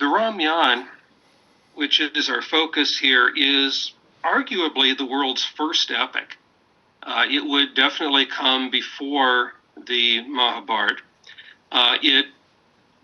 The Ramayana, which is our focus here, is arguably the world's first epic. It would definitely come before the Mahabharata. It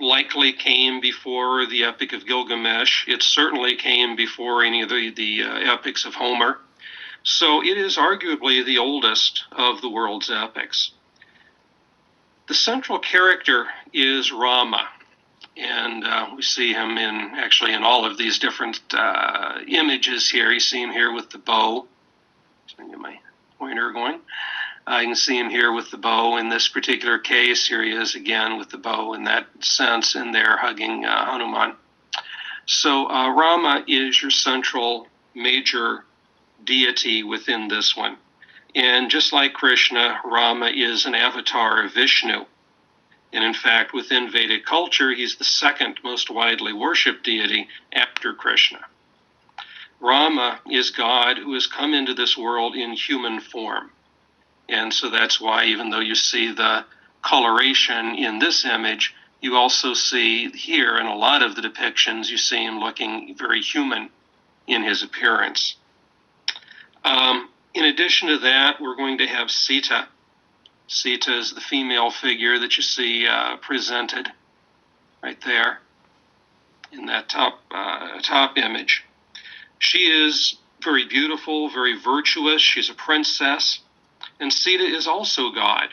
likely came before the Epic of Gilgamesh. It certainly came before any of the epics of Homer. So it is arguably the oldest of the world's epics. The central character is Rama, and we see him actually in all of these different images here. You see him here with the bow. Let me get my pointer going. You can see him here with the bow. In this particular case, here he is again with the bow in that sense, and they're hugging Hanuman. So Rama is your central major deity within this one. And just like Krishna, Rama is an avatar of Vishnu. And in fact, within Vedic culture, he's the second most widely worshipped deity after Krishna. Rama is God who has come into this world in human form. And so that's why, even though you see the coloration in this image, you also see here in a lot of the depictions, you see him looking very human in his appearance. In addition to that, we're going to have Sita. Sita is the female figure that you see presented right there in that top image. She is very beautiful, very virtuous. She's a princess. And Sita is also God.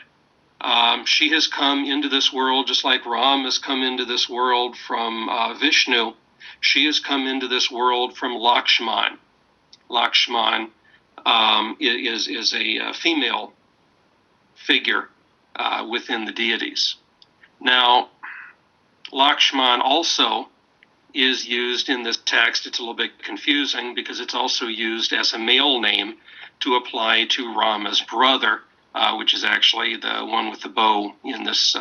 She has come into this world just like Ram has come into this world from Vishnu. She has come into this world from Lakshman. Lakshman is a female figure within the deities. Now, Lakshman also is used in this text. It's a little bit confusing because it's also used as a male name to apply to Rama's brother, which is actually the one with the bow in this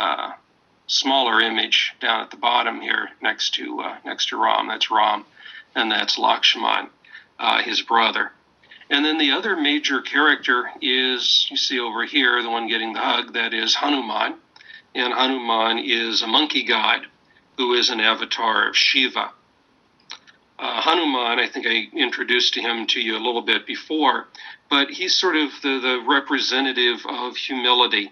smaller image down at the bottom here next to Ram. That's Ram, and that's Lakshman, his brother. And then the other major character is, you see over here, the one getting the hug, that is Hanuman. And Hanuman is a monkey god who is an avatar of Shiva. Hanuman, I think I introduced him to you a little bit before, but he's sort of the representative of humility.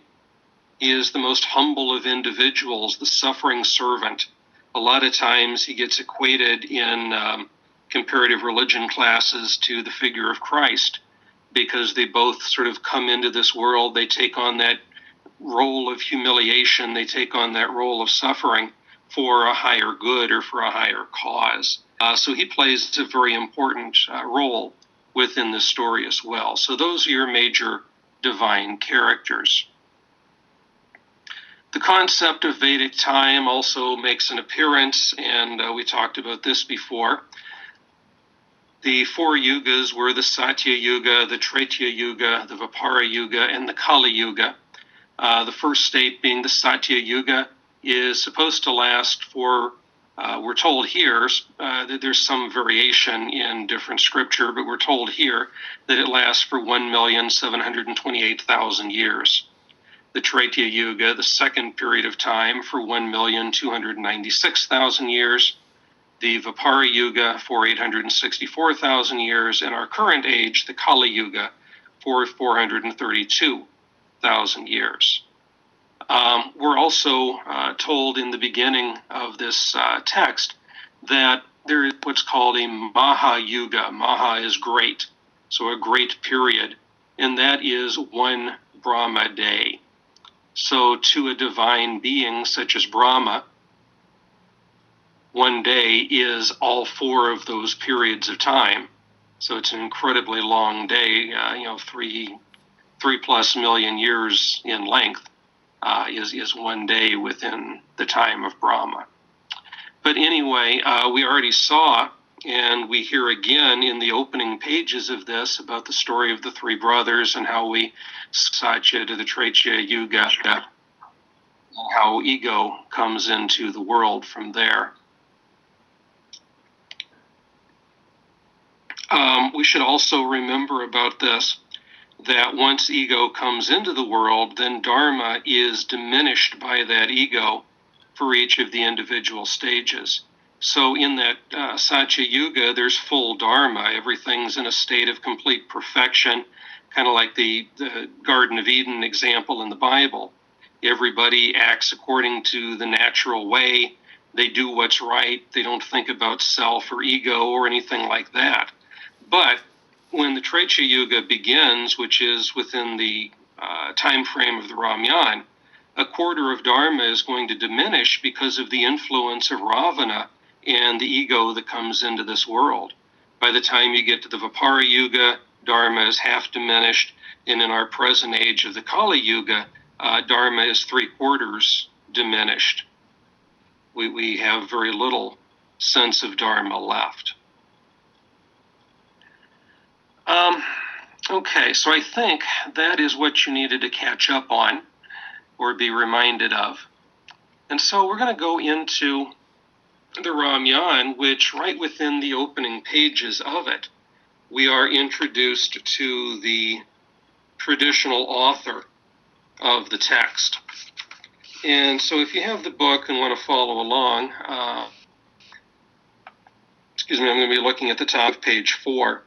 He is the most humble of individuals, the suffering servant. A lot of times he gets equated in comparative religion classes to the figure of Christ, because they both sort of come into this world, they take on that role of humiliation, they take on that role of suffering for a higher good or for a higher cause. So he plays a very important role within the story as well. So those are your major divine characters. The concept of Vedic time also makes an appearance, and we talked about this before. The four yugas were the Satya Yuga, the Treta Yuga, the Vapara Yuga, and the Kali Yuga. The first state, being the Satya Yuga, is supposed to last for, we're told here, that there's some variation in different scripture, but we're told here that it lasts for 1,728,000 years. The Treta Yuga, the second period of time, for 1,296,000 years. The Vapara Yuga for 864,000 years, and our current age, the Kali Yuga, for 432,000 years. We're also told in the beginning of this text that there is what's called a Maha Yuga. Maha is great, so a great period, and that is one Brahma day. So to a divine being such as Brahma, one day is all four of those periods of time. So it's an incredibly long day, 3+ million years in length is one day within the time of Brahma. But anyway, we already saw, and we hear again in the opening pages of this about the story of the three brothers and how we Satya to the Treta Yuga, and how ego comes into the world from there. We should also remember about this, that once ego comes into the world, then dharma is diminished by that ego for each of the individual stages. So in that Satya Yuga, there's full Dharma. Everything's in a state of complete perfection, kind of like the Garden of Eden example in the Bible. Everybody acts according to the natural way. They do what's right. They don't think about self or ego or anything like that. But when the Treta Yuga begins, which is within the time frame of the Ramayana, a quarter of Dharma is going to diminish because of the influence of Ravana and the ego that comes into this world. By the time you get to the Vapara Yuga, Dharma is half diminished, and in our present age of the Kali Yuga, Dharma is 3/4 diminished. We have very little sense of Dharma left. Okay, so I think that is what you needed to catch up on or be reminded of. And so we're going to go into the Ramayana, which right within the opening pages of it, we are introduced to the traditional author of the text. And so if you have the book and want to follow along, I'm going to be looking at the top of page 4.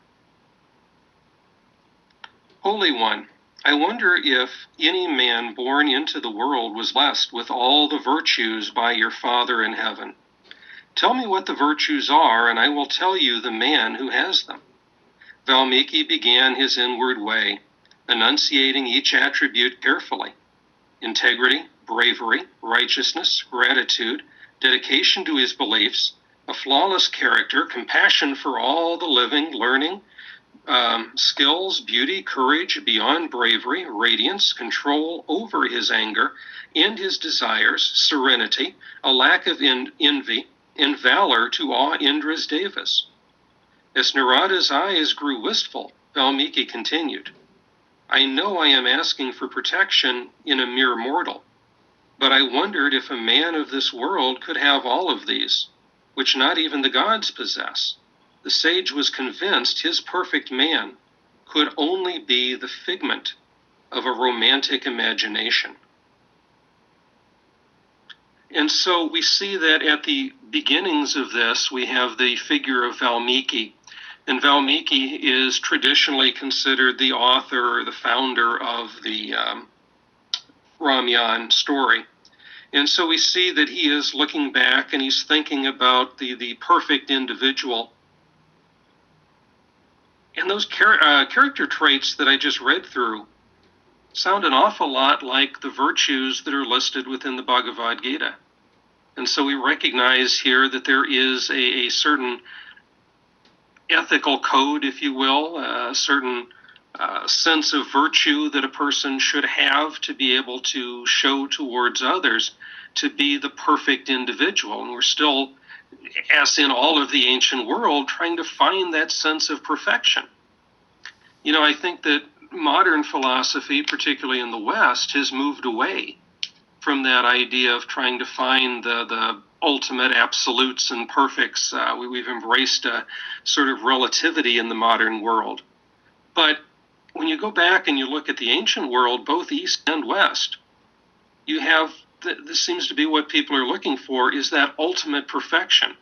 Holy One, I wonder if any man born into the world was blessed with all the virtues by your Father in heaven. Tell me what the virtues are, and I will tell you the man who has them. Valmiki began his inward way, enunciating each attribute carefully. Integrity, bravery, righteousness, gratitude, dedication to his beliefs, a flawless character, compassion for all the living, learning, skills, beauty, courage beyond bravery, radiance, control over his anger and his desires, serenity, a lack of envy, and valor to awe Indra's devas. As Narada's eyes grew wistful, Valmiki continued, I know I am asking for protection in a mere mortal, but I wondered if a man of this world could have all of these, which not even the gods possess. The sage was convinced his perfect man could only be the figment of a romantic imagination. And so we see that at the beginnings of this, we have the figure of Valmiki. And Valmiki is traditionally considered the author or the founder of the Ramayana story. And so we see that he is looking back and he's thinking about the perfect individual. And those character traits that I just read through sound an awful lot like the virtues that are listed within the Bhagavad Gita. And so we recognize here that there is a certain ethical code, if you will, a certain sense of virtue that a person should have to be able to show towards others to be the perfect individual. And we're still, as in all of the ancient world, trying to find that sense of perfection. You know, I think that modern philosophy, particularly in the West, has moved away from that idea of trying to find the ultimate absolutes and perfects. We've embraced a sort of relativity in the modern world. But when you go back and you look at the ancient world, both East and West, you have, this seems to be what people are looking for, is that ultimate perfection,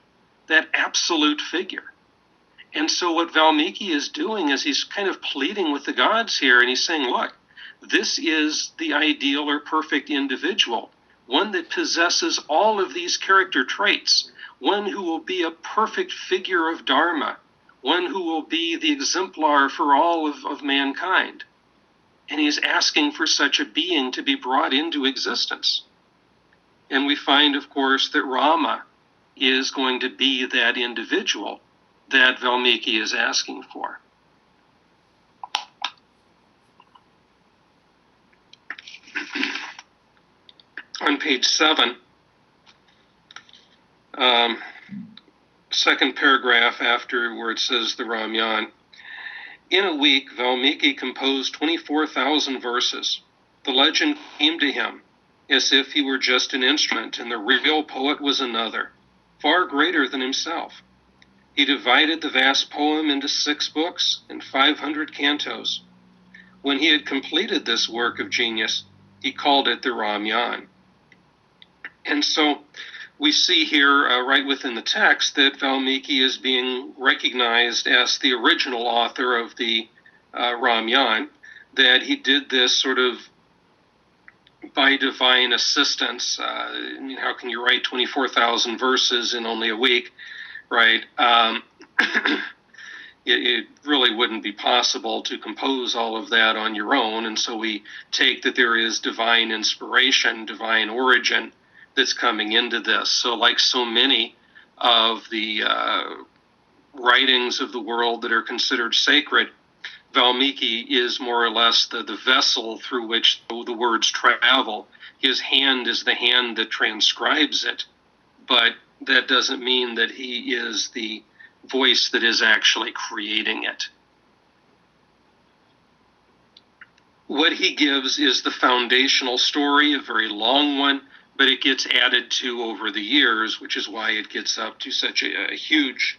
that absolute figure. And so what Valmiki is doing is he's kind of pleading with the gods here, and he's saying, look, this is the ideal or perfect individual, one that possesses all of these character traits, one who will be a perfect figure of Dharma, one who will be the exemplar for all of mankind. And he's asking for such a being to be brought into existence. And we find, of course, that Rama is going to be that individual that Valmiki is asking for. On page 7, second paragraph after where it says the Ramayana, in a week Valmiki composed 24,000 verses. The legend came to him as if he were just an instrument, and the real poet was another, far greater than himself. He divided the vast poem into 6 books and 500 cantos. When he had completed this work of genius, he called it the Ramayana. And so we see here right within the text that Valmiki is being recognized as the original author of the Ramayana, that he did this sort of by divine assistance. I mean, how can you write 24,000 verses in only a week, right? It really wouldn't be possible to compose all of that on your own, and so we take that there is divine inspiration, divine origin that's coming into this. So like so many of the writings of the world that are considered sacred, Valmiki is more or less the vessel through which the words travel. His hand is the hand that transcribes it, but that doesn't mean that he is the voice that is actually creating it. What he gives is the foundational story, a very long one, but it gets added to over the years, which is why it gets up to such a huge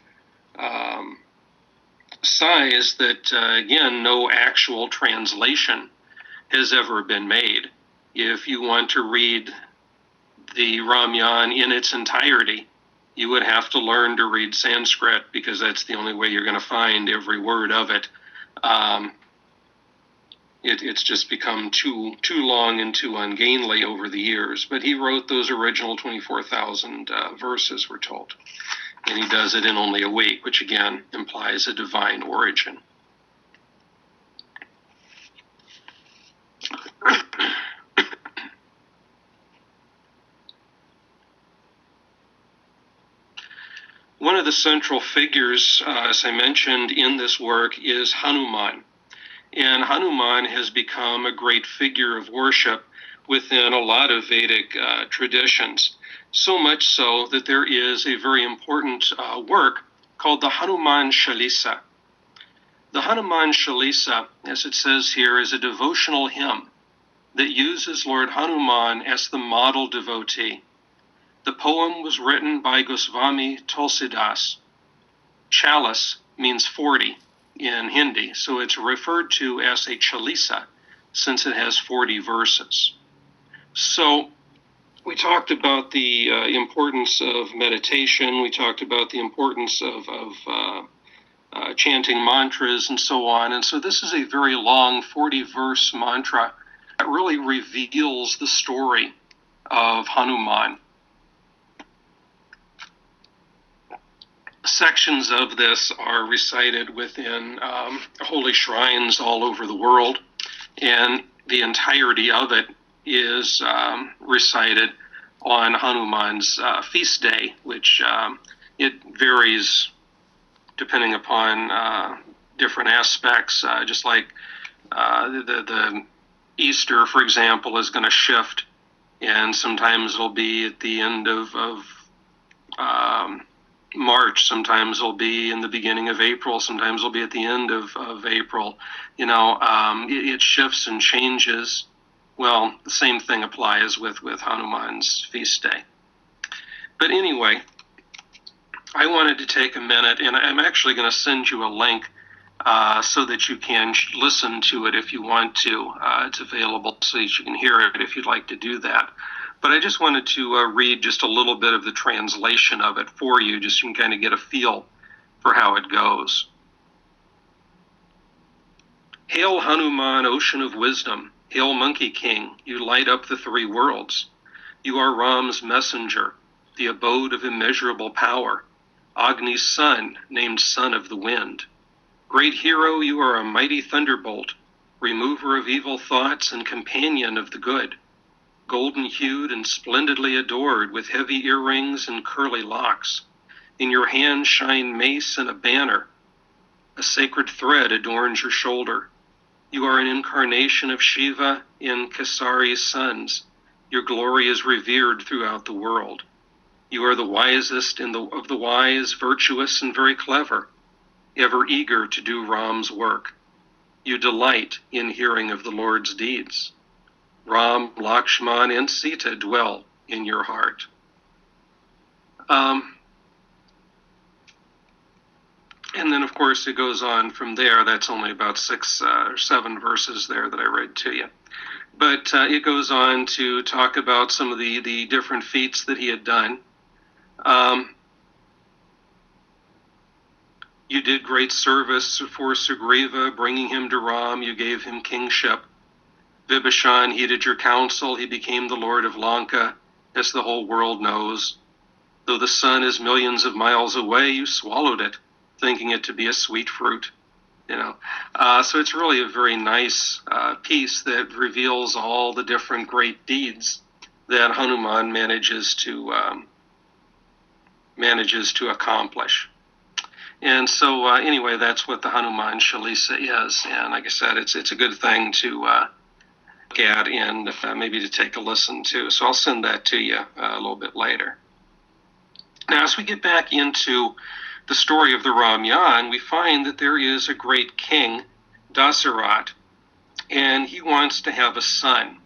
size that, again, no actual translation has ever been made. If you want to read the Ramayana in its entirety, you would have to learn to read Sanskrit, because that's the only way you're going to find every word of it. It's just become too long and too ungainly over the years. But he wrote those original 24,000 verses, we're told. And he does it in only a week, which again implies a divine origin. One of the central figures, as I mentioned, in this work is Hanuman. And Hanuman has become a great figure of worship within a lot of Vedic traditions. So much so that there is a very important work called the HANUMAN CHALISA. The HANUMAN CHALISA, as it says here, is a devotional hymn that uses Lord Hanuman as the model devotee. The poem was written by Goswami Tulsidas. Chalis means 40 in Hindi, so it's referred to as a Chalisa since it has 40 verses. So we talked about the importance of meditation. We talked about the importance of chanting mantras and so on. And so this is a very long 40-verse mantra that really reveals the story of Hanuman. Sections of this are recited within holy shrines all over the world, and the entirety of it is recited on Hanuman's feast day, which it varies depending upon different aspects, just like the Easter, for example, is going to shift, and sometimes it'll be at the end of March, sometimes it'll be in the beginning of April, sometimes it'll be at the end of April. You know, it shifts and changes. Well, the same thing applies with Hanuman's feast day. But anyway, I wanted to take a minute, and I'm actually going to send you a link so that you can listen to it if you want to. It's available so that you can hear it if you'd like to do that. But I just wanted to read just a little bit of the translation of it for you, just so you can kind of get a feel for how it goes. Hail Hanuman, ocean of wisdom. Hail Monkey King, you light up the three worlds. You are Ram's messenger, the abode of immeasurable power, Agni's son, named son of the wind. Great hero, you are a mighty thunderbolt, remover of evil thoughts and companion of the good. Golden-hued and splendidly adored, with heavy earrings and curly locks. In your hand shine mace and a banner. A sacred thread adorns your shoulder. You are an incarnation of Shiva in Kesari's sons. Your glory is revered throughout the world. You are the wisest of the wise, virtuous, and very clever, ever eager to do Ram's work. You delight in hearing of the Lord's deeds. Ram, Lakshman, and Sita dwell in your heart. And then, of course, it goes on from there. That's only about 6 or 7 verses there that I read to you. But it goes on to talk about some of the different feats that he had done. You did great service for Sugriva, bringing him to Ram. You gave him kingship. Vibhishan heeded your counsel. He became the Lord of Lanka, as the whole world knows. Though the sun is millions of miles away, you swallowed it, thinking it to be a sweet fruit. So it's really a very nice piece that reveals all the different great deeds that Hanuman manages to accomplish. And so anyway, that's what the Hanuman Chalisa is. And like I said, it's a good thing to look at and maybe to take a listen to. So I'll send that to you a little bit later. Now, as we get back into the story of the Ramayana, we find that there is a great king, Dasarat, and he wants to have a son.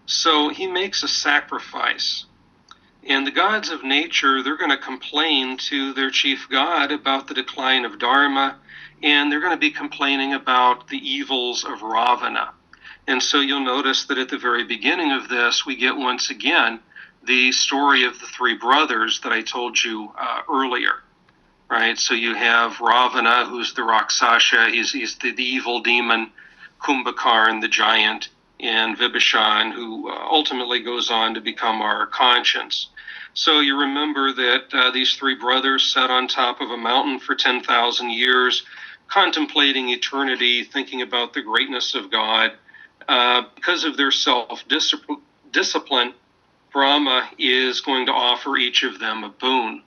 So he makes a sacrifice. And the gods of nature, they're going to complain to their chief god about the decline of Dharma, and they're going to be complaining about the evils of Ravana. And so you'll notice that at the very beginning of this, we get once again the story of the three brothers that I told you earlier, right? So you have Ravana, who's the Rakshasa, he's the evil demon, Kumbhakarna, the giant, and Vibhishan, who ultimately goes on to become our conscience. So you remember that these three brothers sat on top of a mountain for 10,000 years, contemplating eternity, thinking about the greatness of God. Because of their self-discipline, Brahma is going to offer each of them a boon.